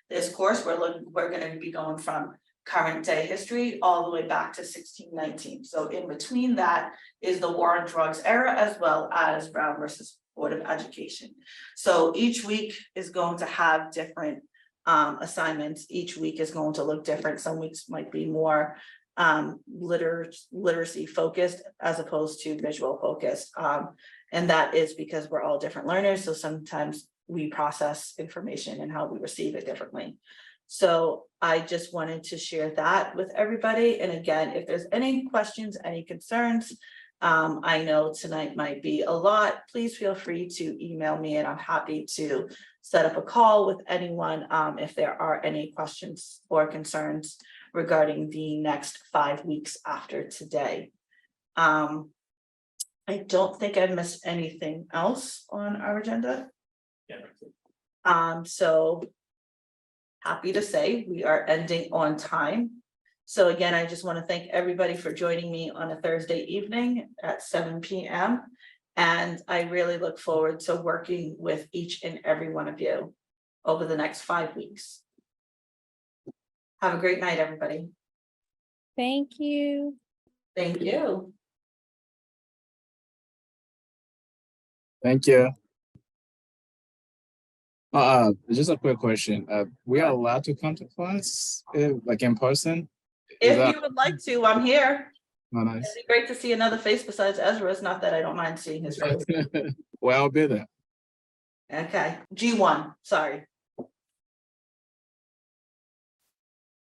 this course, we're going to be going from current day history all the way back to 1619. So in between that is the war on drugs era, as well as Brown versus Board of Education. So each week is going to have different assignments. Each week is going to look different. Some weeks might be more literacy focused as opposed to visual focused. And that is because we're all different learners. So sometimes we process information and how we receive it differently. So I just wanted to share that with everybody. And again, if there's any questions, any concerns, I know tonight might be a lot. Please feel free to email me and I'm happy to set up a call with anyone if there are any questions or concerns regarding the next 5 weeks after today. I don't think I missed anything else on our agenda. So happy to say we are ending on time. So again, I just want to thank everybody for joining me on a Thursday evening at 7 p.m. And I really look forward to working with each and every one of you over the next 5 weeks. Have a great night, everybody. Thank you. Thank you. Thank you. Just a quick question. We are allowed to come to class, like in person? Is If that you would like to, I'm here. nice? It'd be great to see another face besides Ezra's. Not that I don't mind seeing his face. Well, I'll be there. Okay, G1, sorry.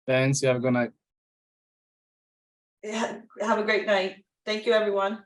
Thanks. You have a good night. Have a great night. Thank you, everyone.